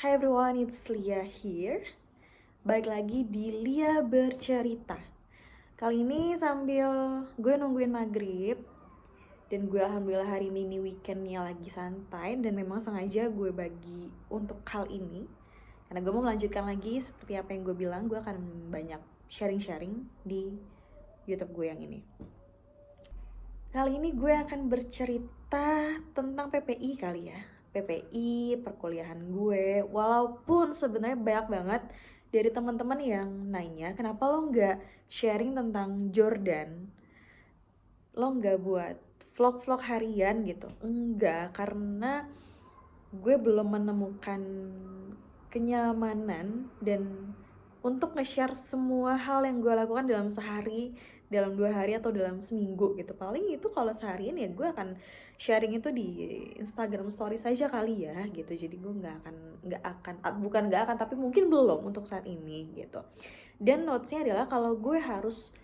Hi everyone, it's Lia here. Balik lagi di Lia Bercerita. Kali ini sambil gue nungguin maghrib, dan gue alhamdulillah hari ini weekendnya lagi santai, dan memang sengaja gue bagi untuk hal ini karena gue mau melanjutkan lagi seperti apa yang gue bilang. Gue akan banyak sharing-sharing di YouTube gue yang ini. Kali ini gue akan bercerita tentang PPI kali ya. PPI, perkuliahan gue. Walaupun sebenarnya banyak banget dari teman-teman yang nanya, kenapa lo nggak sharing tentang Jordan? Lo nggak buat vlog-vlog harian gitu? Enggak, karena gue belum menemukan kenyamanan dan untuk nge-share semua hal yang gue lakukan dalam sehari, dalam 2 hari, atau dalam seminggu gitu. Paling itu kalau seharian ya gue akan sharing itu di Instagram story saja kali ya gitu. Jadi gue bukan nggak akan, tapi mungkin belum untuk saat ini gitu. Dan notesnya adalah kalau gue harus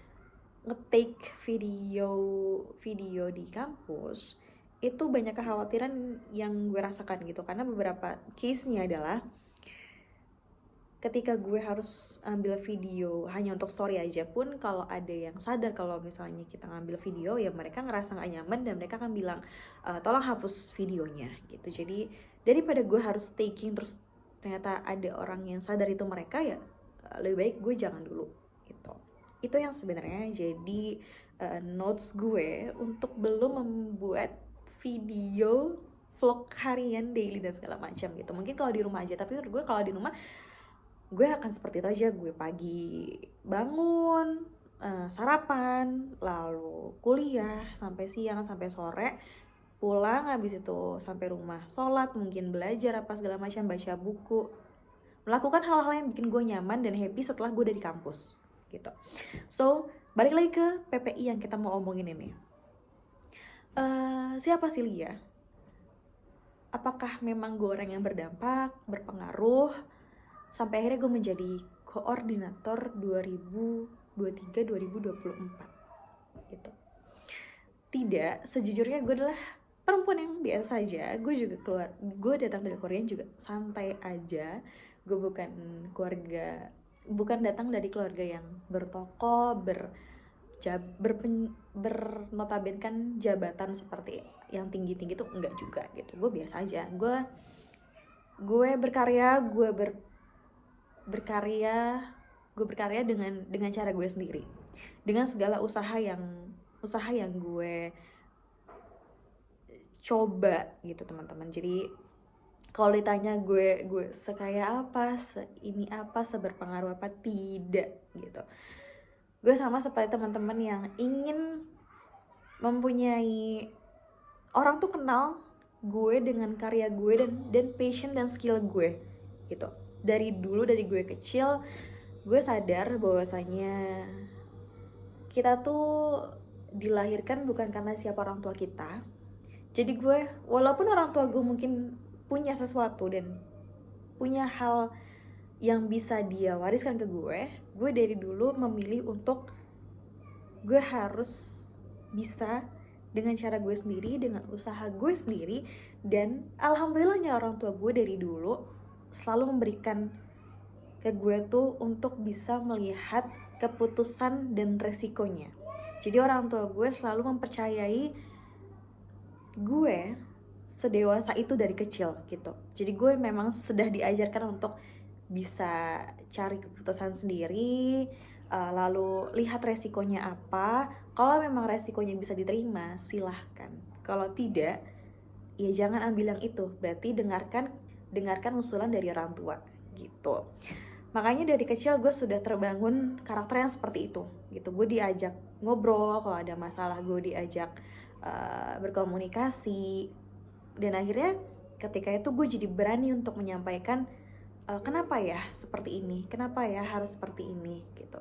nge-take video di kampus, itu banyak kekhawatiran yang gue rasakan gitu. Karena beberapa case-nya adalah ketika gue harus ambil video hanya untuk story aja pun, kalau ada yang sadar kalau misalnya kita ngambil video, ya mereka ngerasa gak nyaman dan mereka akan bilang tolong hapus videonya gitu. Jadi daripada gue harus taking terus ternyata ada orang yang sadar itu mereka, ya lebih baik gue jangan dulu gitu. Itu yang sebenarnya jadi notes gue untuk belum membuat video vlog harian, daily dan segala macam gitu. Mungkin kalau di rumah aja, tapi menurut gue kalau di rumah gue akan seperti itu aja. Gue pagi bangun, sarapan, lalu kuliah sampai siang sampai sore, pulang habis itu sampai rumah sholat, mungkin belajar apa segala macam, baca buku, melakukan hal-hal yang bikin gue nyaman dan happy setelah gue dari kampus gitu. So balik lagi ke PPI yang kita mau omongin ini. Siapa sih Lia? Apakah memang gue orang yang berdampak, berpengaruh sampai akhirnya gue menjadi koordinator 2023-2024 gitu? Tidak, sejujurnya gue adalah perempuan yang biasa aja. Gue datang dari Korea juga santai aja. Gue bukan datang dari keluarga yang bertokoh, bernotabenkan jabatan seperti yang tinggi-tinggi tuh enggak juga gitu. Gue biasa aja. Gue berkarya, berkarya dengan cara gue sendiri, dengan segala usaha yang gue coba gitu teman-teman. Jadi kalau ditanya gue sekaya apa, seberpengaruh apa, tidak gitu. Gue sama seperti teman-teman yang ingin mempunyai orang tuh kenal gue dengan karya gue dan passion dan skill gue gitu. Dari gue kecil, gue sadar bahwasanya kita tuh dilahirkan bukan karena siapa orang tua kita. Jadi gue, walaupun orang tua gue mungkin punya sesuatu dan punya hal yang bisa dia wariskan ke gue dari dulu memilih untuk gue harus bisa dengan cara gue sendiri, dengan usaha gue sendiri. Dan alhamdulillahnya orang tua gue dari dulu selalu memberikan ke gue tuh untuk bisa melihat keputusan dan resikonya. Jadi orang tua gue selalu mempercayai gue sedewasa itu dari kecil gitu. Jadi gue memang sudah diajarkan untuk bisa cari keputusan sendiri, lalu lihat resikonya apa. Kalau memang resikonya bisa diterima, silahkan. Kalau tidak, ya jangan ambil yang itu. Berarti dengarkan usulan dari orang tua gitu. Makanya dari kecil gue sudah terbangun karakter yang seperti itu gitu. Gue diajak ngobrol, kalau ada masalah gue diajak berkomunikasi. Dan akhirnya ketika itu gue jadi berani untuk menyampaikan kenapa ya seperti ini, kenapa ya harus seperti ini gitu,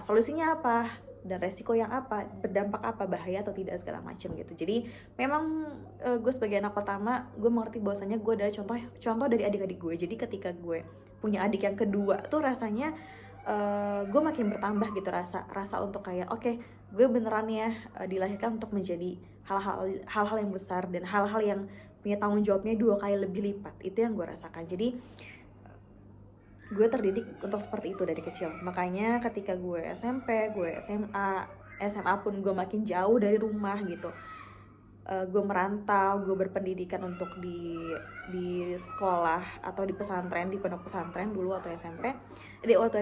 solusinya apa, dan resiko yang apa, berdampak apa, bahaya atau tidak, segala macam gitu. Jadi memang gue sebagai anak pertama, gue mengerti bahwasanya gue adalah contoh dari adik-adik gue. Jadi ketika gue punya adik yang kedua tuh rasanya gue makin bertambah gitu rasa untuk kayak oke, gue beneran ya dilahirkan untuk menjadi hal-hal yang besar dan hal-hal yang punya tanggung jawabnya 2 kali lebih lipat. Itu yang gue rasakan. Jadi gue terdidik untuk seperti itu dari kecil. Makanya ketika gue SMP, gue SMA pun gue makin jauh dari rumah gitu. Gue merantau, gue berpendidikan untuk di sekolah atau di pesantren, di pondok pesantren dulu waktu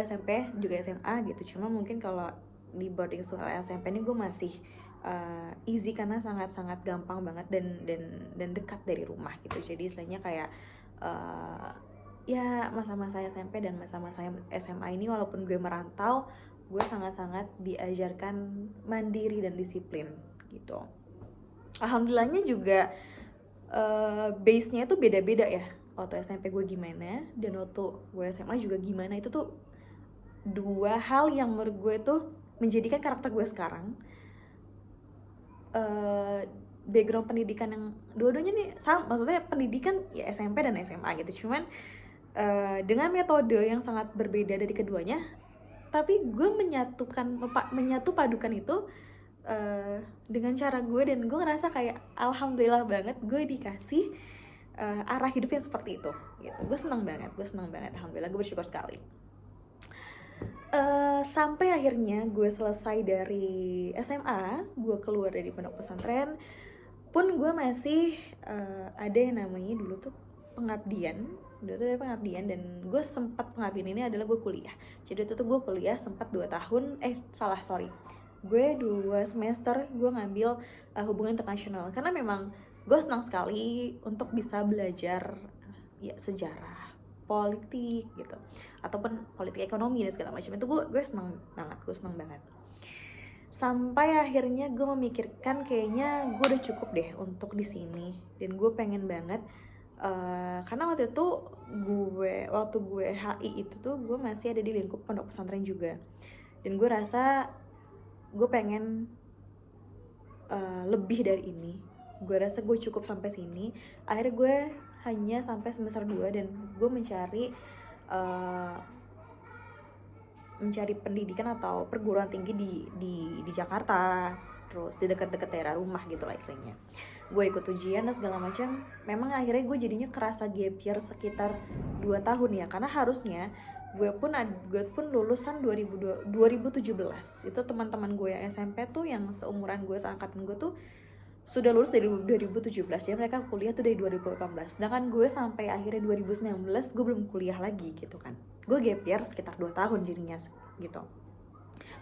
SMP juga SMA gitu. Cuma mungkin kalau di boarding school SMP ini gue masih easy karena sangat gampang banget dan dekat dari rumah gitu. Jadi istilahnya kayak ya masa-masa SMP dan masa-masa SMA ini walaupun gue merantau, gue sangat diajarkan mandiri dan disiplin gitu. Alhamdulillahnya juga base-nya tuh beda-beda ya. Waktu SMP gue gimana dan waktu gue SMA juga gimana. Itu tuh 2 hal yang menurut gue tuh menjadikan karakter gue sekarang. Background pendidikan yang dua-duanya nih sama, maksudnya pendidikan ya SMP dan SMA gitu. Cuman dengan metode yang sangat berbeda dari keduanya, tapi gue menyatu padukan itu dengan cara gue, dan gue ngerasa kayak alhamdulillah banget gue dikasih arah hidup yang seperti itu gitu. Gue senang banget, alhamdulillah, gue bersyukur sekali. Sampai akhirnya gue selesai dari SMA, gue keluar dari pondok pesantren pun gue masih ada yang namanya dulu tuh pengabdian. Dan gue sempat pengabdian ini adalah gue kuliah. Jadi itu tuh gue kuliah sempat 2 tahun, gue 2 semester gue ngambil hubungan internasional karena memang gue senang sekali untuk bisa belajar ya sejarah, politik gitu, ataupun politik ekonomi dan segala macam. Itu gue senang banget. Sampai akhirnya gue memikirkan kayaknya gue udah cukup deh untuk di sini, dan gue pengen banget karena waktu gue HI itu tuh gue masih ada di lingkup pondok pesantren juga, dan gue rasa gue pengen lebih dari ini. Gue rasa gue cukup sampai sini. Akhirnya gue hanya sampai semester 2 dan gue mencari pendidikan atau perguruan tinggi di Jakarta, terus di dekat-dekat daerah rumah gitu lah istilahnya. Gue ikut ujian dan segala macam. Memang akhirnya gue jadinya kerasa gap year sekitar 2 tahun ya, karena harusnya gue pun lulusan 2017. Itu teman-teman gue yang SMP tuh yang seumuran gue, seangkatan gue tuh sudah lulus dari 2017, jadi mereka kuliah tuh dari 2018. Sedangkan gue sampai akhirnya 2019 gue belum kuliah lagi gitu kan. Gue gap year sekitar 2 tahun jadinya gitu.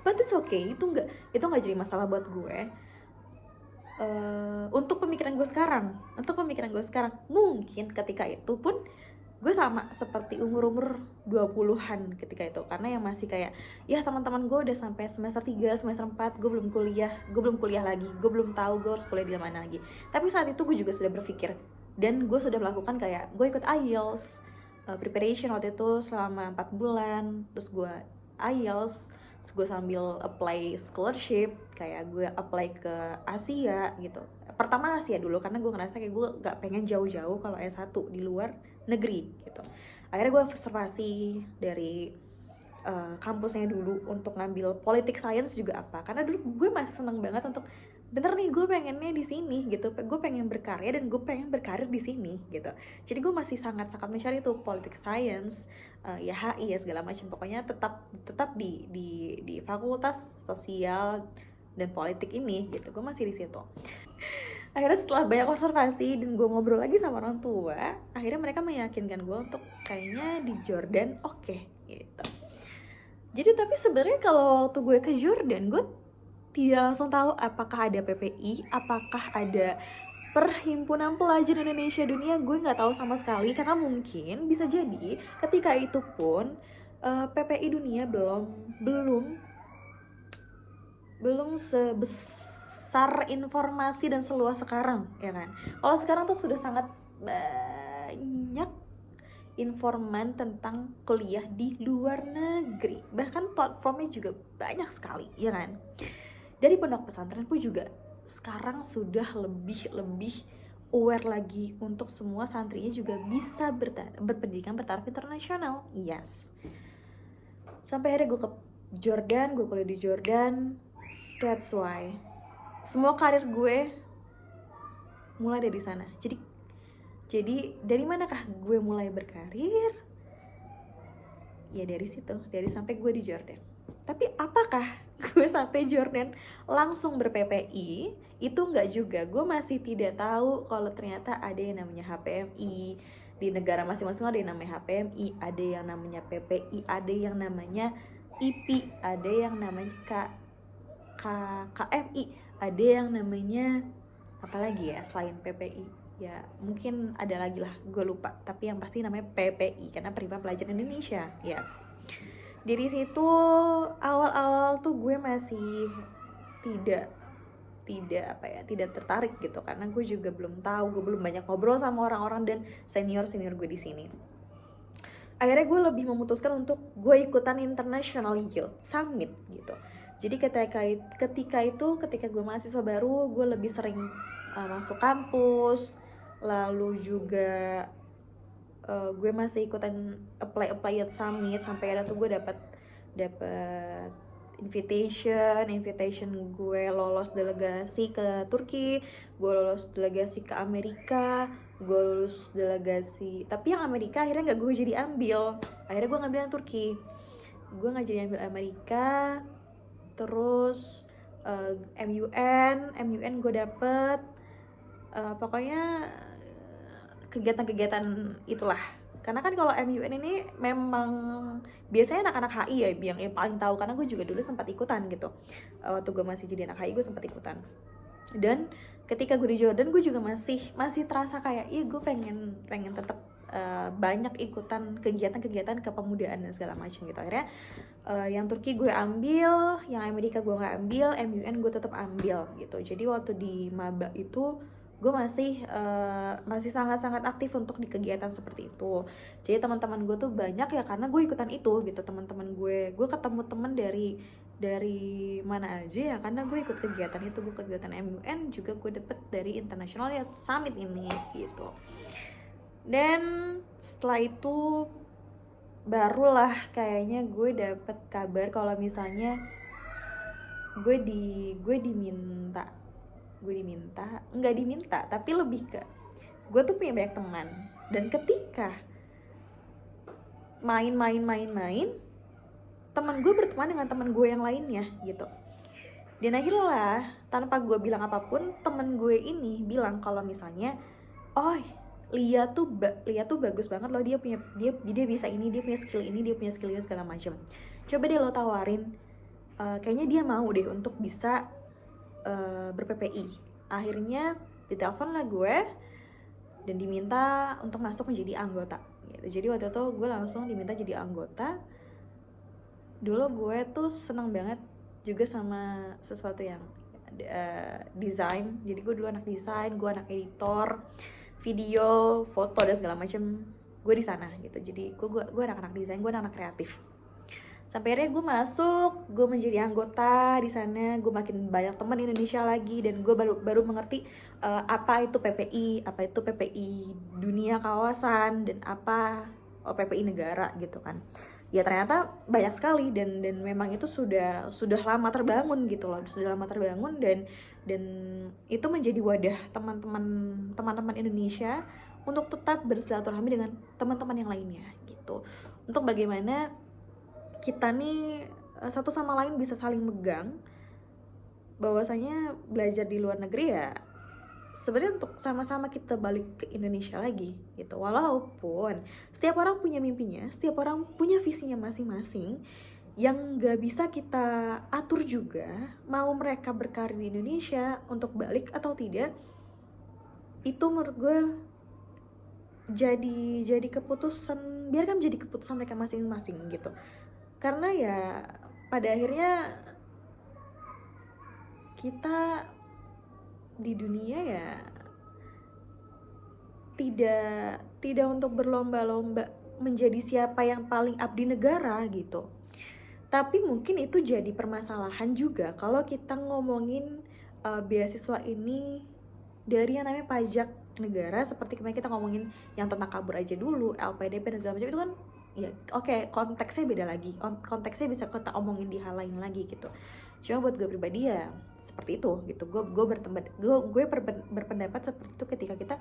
But it's okay, itu nggak jadi masalah buat gue. Untuk pemikiran gue sekarang, mungkin ketika itu pun gue sama seperti umur 20-an ketika itu, karena yang masih kayak ya teman-teman gue udah sampai semester 3, semester 4, gue belum kuliah lagi, gue belum tahu gue harus kuliah di mana lagi. Tapi saat itu gue juga sudah berpikir, dan gue sudah melakukan kayak gue ikut IELTS preparation waktu itu selama 4 bulan, terus gue IELTS, terus gue sambil apply scholarship, kayak gue apply ke Asia gitu. Pertama Asia dulu karena gue ngerasa kayak gue gak pengen jauh-jauh kalau S1 di luar negeri gitu. Akhirnya gue observasi dari kampusnya dulu untuk ngambil politik science juga apa, karena dulu gue masih seneng banget untuk bener nih gue pengennya di sini gitu, gue pengen berkarya dan gue pengen berkarir di sini gitu. Jadi gue masih sangat mencari tuh politik science, ya HI ya segala macam, pokoknya tetap di fakultas sosial dan politik ini gitu, gue masih di situ. Akhirnya setelah banyak observasi dan gue ngobrol lagi sama orang tua, akhirnya mereka meyakinkan gue untuk kayaknya di Jordan oke, gitu. Jadi tapi sebenarnya kalau waktu gue ke Jordan, gue tidak langsung tahu apakah ada PPI, apakah ada Perhimpunan Pelajar Indonesia Dunia. Gue nggak tahu sama sekali, karena mungkin bisa jadi ketika itu pun PPI dunia belum sebesar informasi dan seluas sekarang, ya kan? Kalau sekarang tuh sudah sangat banyak informan tentang kuliah di luar negeri, bahkan platformnya juga banyak sekali, ya kan? Dari pondok pesantren pun juga sekarang sudah lebih aware lagi untuk semua santrinya juga bisa berpendidikan bertaraf internasional. Yes. Sampai akhirnya gue ke Jordan, gue kuliah di Jordan. That's why semua karir gue mulai dari sana. Jadi Jadi dari manakah gue mulai berkarir? Ya dari situ, dari sampai gue di Jordan. Tapi apakah gue sampai Jordan langsung ber-PPI? Itu enggak juga. Gue masih tidak tahu kalau ternyata ada yang namanya HPMI. Di negara masing-masing ada yang namanya HPMI, ada yang namanya PPI, ada yang namanya IP, ada yang namanya KMI, ada yang namanya apalagi ya selain PPI. Ya mungkin ada lagi lah, gue lupa, tapi yang pasti namanya PPI karena Perhimpunan Pelajar Indonesia ya. Dari situ awal-awal tuh gue masih tidak tertarik gitu, karena gue juga belum tahu, gue belum banyak ngobrol sama orang-orang dan senior gue di sini. Akhirnya gue lebih memutuskan untuk gue ikutan International Youth Summit gitu. Jadi ketika gue mahasiswa baru, gue lebih sering masuk kampus, lalu juga gue masih ikutan apply Youth Summit sampai ada tuh gue dapat invitation gue lolos delegasi ke Turki, gue lolos delegasi ke Amerika, gue lulus delegasi, tapi yang Amerika akhirnya nggak gue jadi ambil, akhirnya gue ngambil yang Turki, gue nggak jadi ambil Amerika. Terus MUN gue dapet, pokoknya kegiatan-kegiatan itulah. Karena kan kalau MUN ini memang biasanya anak-anak HI ya yang paling tahu, karena gue juga dulu sempat ikutan gitu. Waktu gue masih jadi anak HI gue sempat ikutan. Dan ketika gue di Jordan gue juga masih terasa kayak gue pengen tetap banyak ikutan kegiatan-kegiatan kepemudaan dan segala macam gitu. Akhirnya yang Turki gue ambil, yang Amerika gue nggak ambil, MUN gue tetap ambil gitu. Jadi waktu di maba itu gue masih sangat-sangat aktif untuk di kegiatan seperti itu. Jadi teman-teman gue tuh banyak ya karena gue ikutan itu gitu. Teman-teman gue ketemu temen dari mana aja ya, karena gue ikut kegiatan itu. Gue kegiatan MUN juga gue dapet dari International Youth Summit ini gitu. Dan setelah itu barulah kayaknya gue dapet kabar kalau misalnya gue nggak diminta, tapi lebih ke gue tuh punya banyak teman, dan ketika main teman gue berteman dengan teman gue yang lainnya gitu. Dan akhirnya tanpa gue bilang apapun, temen gue ini bilang kalau misalnya, oh Lia tuh bagus banget loh, dia bisa ini, dia punya skill ini, dia punya skill ini segala macam. Coba deh lo tawarin, kayaknya dia mau deh untuk bisa ber-PPI. Akhirnya ditelepon lah gue dan diminta untuk masuk menjadi anggota gitu. Jadi waktu itu gue langsung diminta jadi anggota. Dulu gue tuh seneng banget juga sama sesuatu yang desain. Jadi gue dulu anak desain, gue anak editor video, foto dan segala macam. Gue di sana gitu. Jadi gue anak desain, gue anak kreatif. Sampai akhirnya gue masuk, gue menjadi anggota di sana. Gue makin banyak teman Indonesia lagi, dan gue baru mengerti apa itu PPI, apa itu PPI dunia kawasan, dan apa PPI negara gitu kan. Ya ternyata banyak sekali, dan memang itu sudah lama terbangun gitu loh, dan itu menjadi wadah teman-teman Indonesia untuk tetap bersilaturahmi dengan teman-teman yang lainnya gitu, untuk bagaimana kita nih satu sama lain bisa saling megang bahwasanya belajar di luar negeri ya sebenarnya untuk sama-sama kita balik ke Indonesia lagi gitu. Walaupun setiap orang punya mimpinya, setiap orang punya visinya masing-masing yang gak bisa kita atur juga, mau mereka berkarir di Indonesia untuk balik atau tidak, itu menurut gue jadi keputusan, biarkan jadi keputusan mereka masing-masing gitu. Karena ya pada akhirnya kita di dunia ya tidak untuk berlomba-lomba menjadi siapa yang paling abdi negara gitu. Tapi mungkin itu jadi permasalahan juga kalau kita ngomongin beasiswa ini dari yang namanya pajak negara. Seperti kemarin kita ngomongin yang tentang kabur aja dulu, LPDP dan segala macam, itu kan ya oke, konteksnya beda lagi, konteksnya bisa kita omongin di hal lain lagi gitu. Cuma buat gue pribadi ya seperti itu gitu. Gue berpendapat seperti itu ketika kita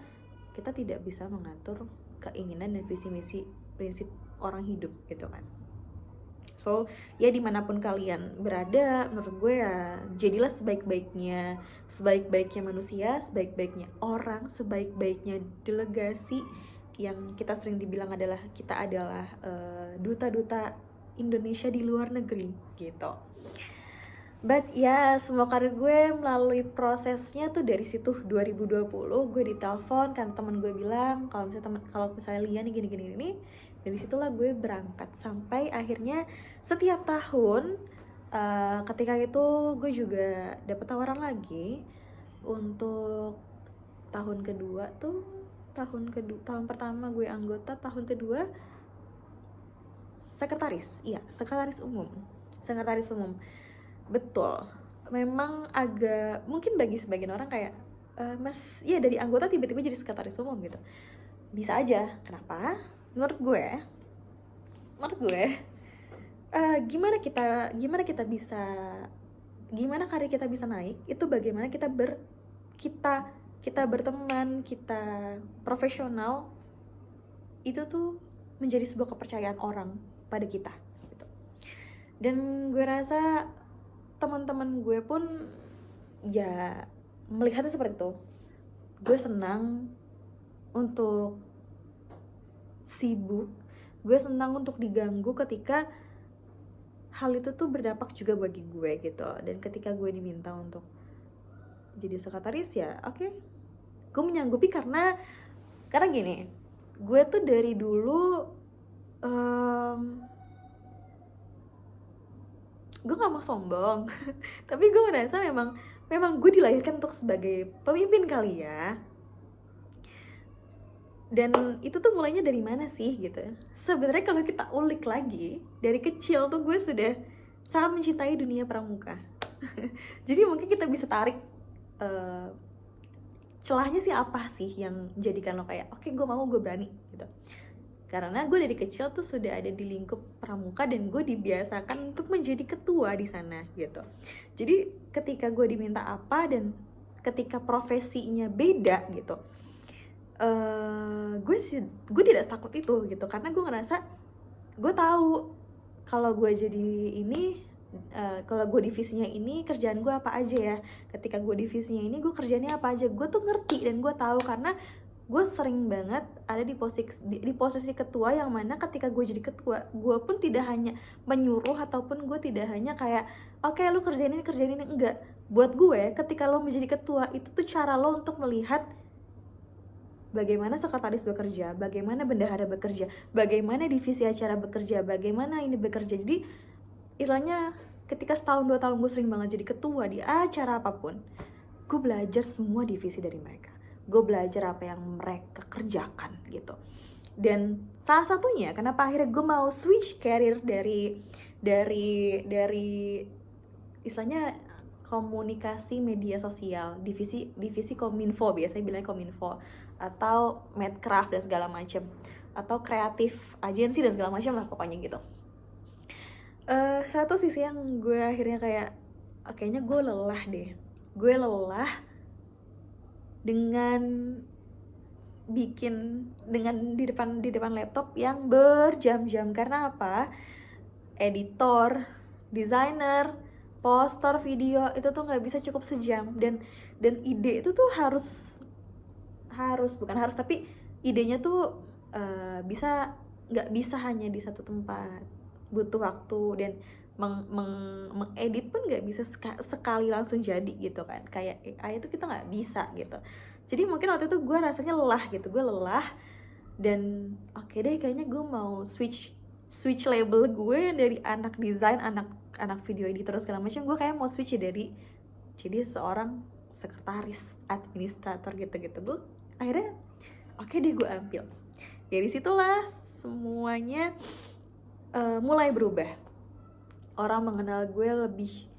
kita tidak bisa mengatur keinginan dan visi misi prinsip orang hidup gitu kan. So ya dimanapun kalian berada, menurut gue ya jadilah sebaik-baiknya manusia, sebaik-baiknya orang, sebaik-baiknya delegasi, yang kita sering dibilang adalah kita adalah duta-duta Indonesia di luar negeri gitu. But ya, semua karir gue melalui prosesnya tuh dari situ 2020 gue ditelepon kan teman gue bilang kalau misalnya Lia nih gini. Dari situlah gue berangkat sampai akhirnya setiap tahun ketika itu gue juga dapet tawaran lagi untuk tahun kedua tuh, tahun pertama gue anggota, tahun kedua sekretaris umum. Betul, memang agak mungkin bagi sebagian orang kayak mas, ya dari anggota tiba-tiba jadi sekretaris umum gitu. Bisa aja, kenapa? Menurut gue gimana karir kita bisa naik itu bagaimana kita berteman, kita profesional, itu tuh menjadi sebuah kepercayaan orang pada kita gitu. Dan gue rasa teman-teman gue pun ya melihatnya seperti itu. Gue senang untuk sibuk, gue senang untuk diganggu ketika hal itu tuh berdampak juga bagi gue gitu. Dan ketika gue diminta untuk jadi sekretaris ya oke, gue menyanggupi karena gini, gue tuh dari dulu gue gak mau sombong tapi gue merasa memang gue dilahirkan untuk sebagai pemimpin kali ya. Dan itu tuh mulainya dari mana sih gitu. Sebenarnya kalau kita ulik lagi, dari kecil tuh gue sudah sangat mencintai dunia pramuka jadi mungkin kita bisa tarik celahnya sih apa sih yang menjadikan lo kayak oke, gue mau, gue berani gitu. Karena gue dari kecil tuh sudah ada di lingkup pramuka dan gue dibiasakan untuk menjadi ketua di sana gitu. Jadi ketika gue diminta apa dan ketika profesinya beda gitu, gue tidak takut itu gitu. Karena gue ngerasa gue tahu kalau gue jadi ini, kalau gue divisinya ini kerjaan gue apa aja ya. Ketika gue divisinya ini gue kerjanya apa aja, gue tuh ngerti dan gue tahu karena gue sering banget ada di posisi ketua, yang mana ketika gue jadi ketua, gue pun tidak hanya menyuruh ataupun gue tidak hanya kayak oke, lu kerjain ini, enggak. Buat gue, ketika lo menjadi ketua, itu tuh cara lo untuk melihat bagaimana sekretaris bekerja, bagaimana bendahara bekerja, bagaimana divisi acara bekerja, bagaimana ini bekerja. Jadi istilahnya ketika setahun 2 tahun gue sering banget jadi ketua di acara apapun, gue belajar semua divisi dari mereka. Gue belajar apa yang mereka kerjakan gitu. Dan salah satunya kenapa akhirnya gue mau switch career dari istilahnya komunikasi media sosial, divisi kominfo, biasanya bilangnya kominfo, atau medcraft dan segala macem, atau kreatif agensi dan segala macam lah pokoknya gitu. Satu sisi yang gue akhirnya kayak kayaknya gue lelah dengan bikin di depan laptop yang berjam-jam. Karena apa? Editor, desainer, poster video itu tuh nggak bisa cukup sejam, dan ide itu tuh tapi idenya tuh nggak bisa hanya di satu tempat, butuh waktu, dan mengedit pun nggak bisa sekali langsung jadi gitu kan, kayak AI itu kita nggak bisa gitu. Jadi mungkin waktu itu gue rasanya lelah, dan oke deh, kayaknya gue mau switch label gue dari anak desain, anak video editor segala macam, gue kayak mau switch jadi seorang sekretaris, administrator gitu. Gue akhirnya oke deh, gue ambil. Dari situlah semuanya mulai berubah. Orang mengenal gue lebih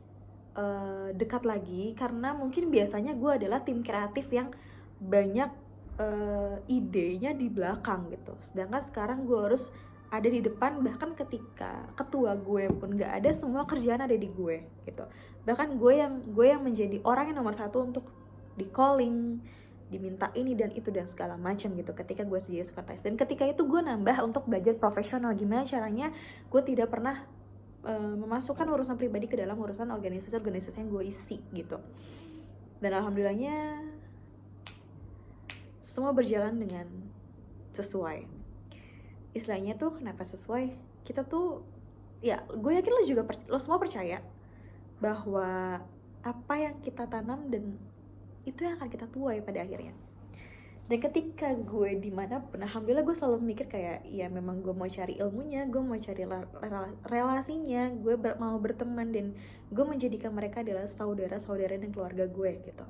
dekat lagi, karena mungkin biasanya gue adalah tim kreatif yang banyak idenya di belakang gitu. Sedangkan sekarang gue harus ada di depan, bahkan ketika ketua gue pun gak ada, semua kerjaan ada di gue gitu. Bahkan gue yang menjadi orang yang nomor 1 untuk di calling, diminta ini dan itu dan segala macam gitu ketika gue jadi sekretaris. Dan ketika itu gue nambah untuk belajar profesional gimana caranya gue tidak pernah memasukkan urusan pribadi ke dalam urusan organisasi yang gue isi gitu. Dan alhamdulillahnya semua berjalan dengan sesuai. Istilahnya tuh kenapa sesuai? Kita tuh ya gue yakin lo semua percaya bahwa apa yang kita tanam dan itu yang akan kita tuai pada akhirnya. Dan ketika gue dimanapun, alhamdulillah gue selalu mikir kayak ya memang gue mau cari ilmunya, gue mau cari relasinya, gue mau berteman dan gue menjadikan mereka adalah saudara-saudara dan keluarga gue gitu.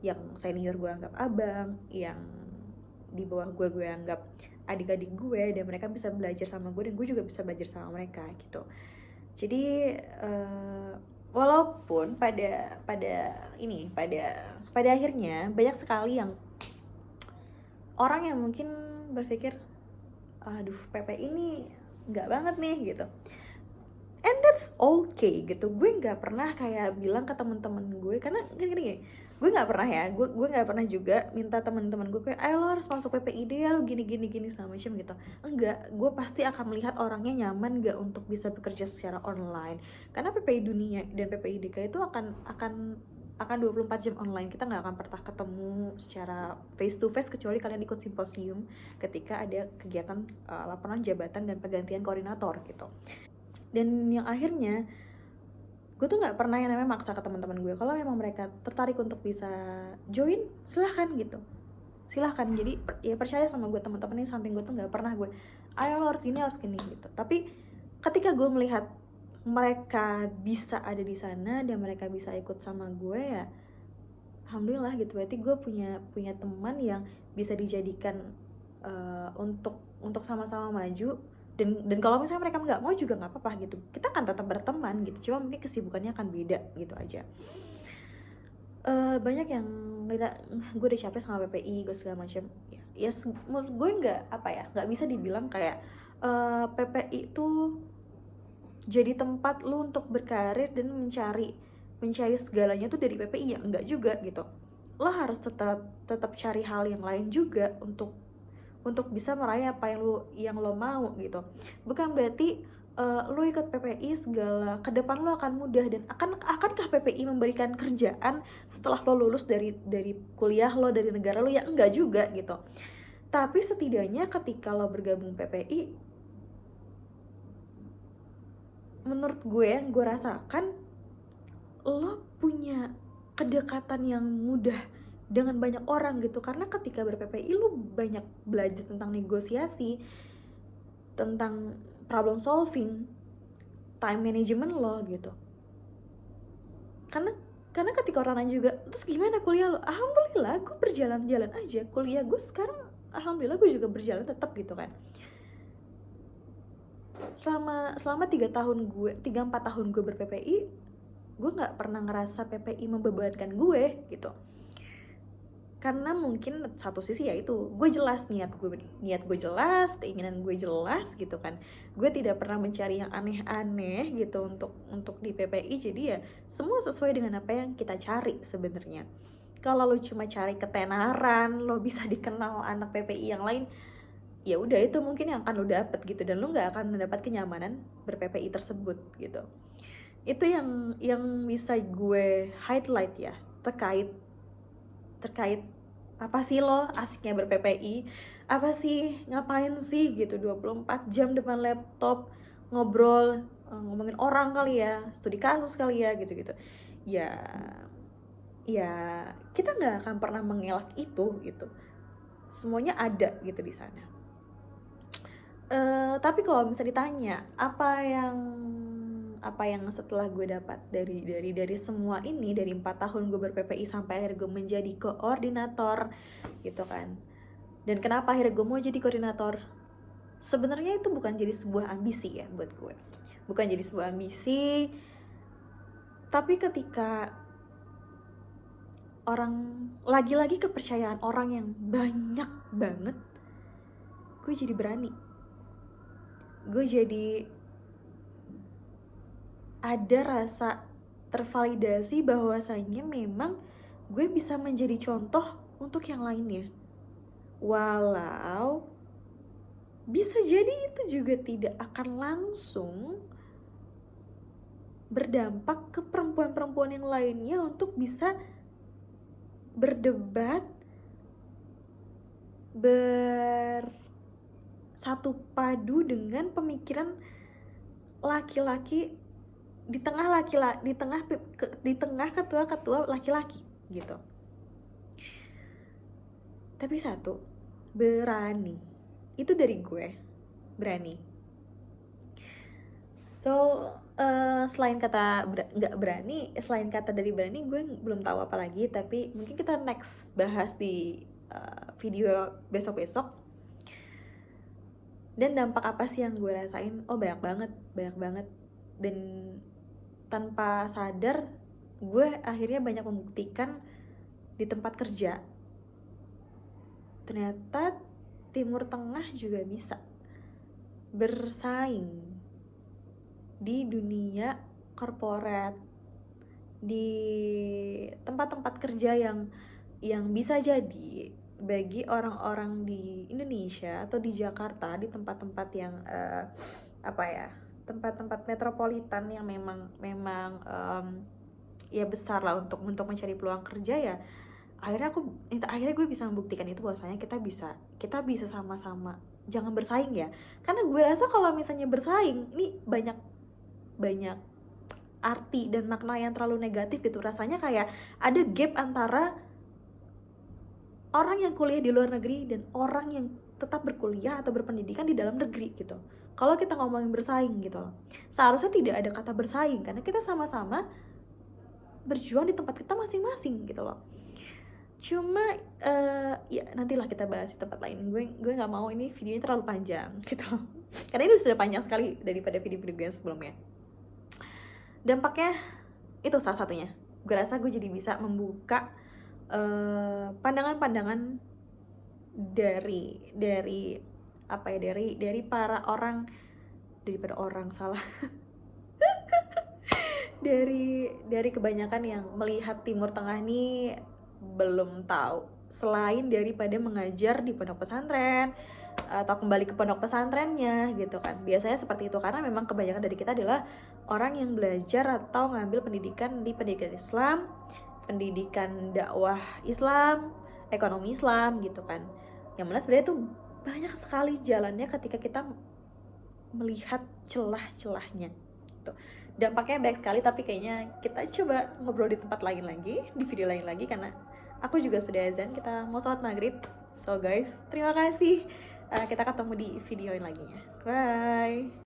Yang senior gue anggap abang, yang di bawah gue anggap adik-adik gue, dan mereka bisa belajar sama gue dan gue juga bisa belajar sama mereka gitu. Jadi walaupun pada akhirnya banyak sekali yang orang yang mungkin berpikir aduh PP ini nggak banget nih gitu, and that's okay gitu. Gue nggak pernah kayak bilang ke teman-teman gue, karena gini gue nggak pernah ya, gue nggak pernah juga minta teman-teman gue kayak ayo lo harus masuk PPID ya, lo gini sama macam gitu. Enggak, gue pasti akan melihat orangnya nyaman nggak untuk bisa bekerja secara online, karena PPI Dunia dan PPI DK itu akan 24 jam online. Kita nggak akan pernah ketemu secara face to face kecuali kalian ikut simposium ketika ada kegiatan laporan jabatan dan pergantian koordinator gitu. Dan yang akhirnya gue tuh nggak pernah yang namanya maksa ke teman-teman gue. Kalau memang mereka tertarik untuk bisa join, silahkan gitu, silahkan. Jadi ya percaya sama gue, teman-teman ini samping gue tuh nggak pernah gue ayo lo harus gini gitu. Tapi ketika gue melihat mereka bisa ada di sana dan mereka bisa ikut sama gue, ya alhamdulillah gitu. Berarti gue punya teman yang bisa dijadikan untuk sama-sama maju. Dan kalau misalnya mereka nggak mau juga nggak apa-apa gitu, kita akan tetap berteman gitu, cuma mungkin kesibukannya akan beda gitu aja. Banyak yang gue udah capek sama PPI gue segala macam ya, menurut gue nggak bisa dibilang kayak PPI itu jadi tempat lu untuk berkarir dan mencari segalanya tuh dari PPI, ya enggak juga gitu. Lo harus tetap cari hal yang lain juga untuk bisa meraih apa yang lo mau gitu. Bukan berarti lo ikut PPI segala ke depan lo akan mudah, dan akankah PPI memberikan kerjaan setelah lo lulus dari kuliah lo, dari negara lo? Ya enggak juga gitu. Tapi setidaknya ketika lo bergabung PPI, menurut gue yang gue rasakan, lo punya kedekatan yang mudah dengan banyak orang gitu. Karena ketika ber-PPI lo banyak belajar tentang negosiasi, tentang problem solving, time management lo gitu. Karena ketika orang lain juga, terus gimana kuliah lo? Alhamdulillah gue berjalan-jalan aja. Kuliah gue sekarang alhamdulillah gue juga berjalan tetap gitu kan. Selama 3-4 tahun gue ber-PPI, gue nggak pernah ngerasa PPI membebankan gue gitu. Karena mungkin satu sisi ya itu, gue jelas niat gue jelas, keinginan gue jelas gitu kan. Gue tidak pernah mencari yang aneh-aneh gitu untuk di PPI. Jadi ya semua sesuai dengan apa yang kita cari sebenarnya. Kalau lo cuma cari ketenaran, lo bisa dikenal anak PPI yang lain, ya udah itu mungkin yang akan lo dapet gitu, dan lo nggak akan mendapat kenyamanan ber-PPI tersebut gitu. Itu yang bisa gue highlight ya, terkait apa sih lo asiknya ber-PPI, apa sih, ngapain sih gitu 24 jam depan laptop ngobrol, ngomongin orang kali ya, studi kasus kali ya gitu ya kita nggak akan pernah mengelak itu gitu. Semuanya ada gitu di sana. Tapi kalau misalnya ditanya apa yang setelah gue dapat dari semua ini, dari 4 tahun gue ber-PPI sampai akhirnya gue menjadi koordinator gitu kan. Dan kenapa akhirnya gue mau jadi koordinator? Sebenarnya itu bukan jadi sebuah ambisi ya buat gue. Bukan jadi sebuah ambisi. Tapi ketika lagi-lagi kepercayaan orang yang banyak banget, gue jadi berani. Gue jadi ada rasa tervalidasi bahwasanya memang gue bisa menjadi contoh untuk yang lainnya. Walau bisa jadi itu juga tidak akan langsung berdampak ke perempuan-perempuan yang lainnya untuk bisa berdebat, bersatu padu dengan pemikiran laki-laki di tengah ketua-ketua laki-laki gitu. Tapi satu, berani. Itu dari gue, berani. So, selain kata nggak berani, selain kata dari berani, gue belum tahu apa lagi. Tapi mungkin kita next bahas di video besok-besok. Dan dampak apa sih yang gue rasain? Oh, banyak banget. Dan tanpa sadar, gue akhirnya banyak membuktikan di tempat kerja. Ternyata Timur Tengah juga bisa bersaing di dunia korporat, di tempat-tempat kerja yang bisa jadi bagi orang-orang di Indonesia atau di Jakarta, di tempat-tempat yang tempat-tempat metropolitan yang memang ya besar lah untuk mencari peluang kerja. Ya akhirnya gue bisa membuktikan itu bahwasanya kita bisa sama-sama, jangan bersaing ya, karena gue rasa kalau misalnya bersaing ini banyak arti dan makna yang terlalu negatif gitu. Rasanya kayak ada gap antara orang yang kuliah di luar negeri dan orang yang tetap berkuliah atau berpendidikan di dalam negeri gitu. Kalau kita ngomongin bersaing gitu loh, seharusnya tidak ada kata bersaing karena kita sama-sama berjuang di tempat kita masing-masing gitu loh. Cuma ya nantilah kita bahas di tempat lain. Gue nggak mau ini videonya terlalu panjang gitu karena ini sudah panjang sekali daripada video-video gue yang sebelumnya. Dampaknya itu salah satunya, gue rasa gue jadi bisa membuka pandangan-pandangan dari para orang, dari kebanyakan yang melihat Timur Tengah nih belum tahu, selain daripada mengajar di pondok pesantren atau kembali ke pondok pesantrennya gitu kan. Biasanya seperti itu karena memang kebanyakan dari kita adalah orang yang belajar atau ngambil pendidikan di pendidikan Islam, pendidikan dakwah Islam, ekonomi Islam gitu kan. Yang mana sebenarnya tuh banyak sekali jalannya ketika kita melihat celah-celahnya gitu. Dampaknya banyak sekali, tapi kayaknya kita coba ngobrol di tempat lain lagi, di video lain lagi, karena aku juga sudah azan, kita mau sholat maghrib. So guys, terima kasih, kita ketemu di video lain lagi ya, bye.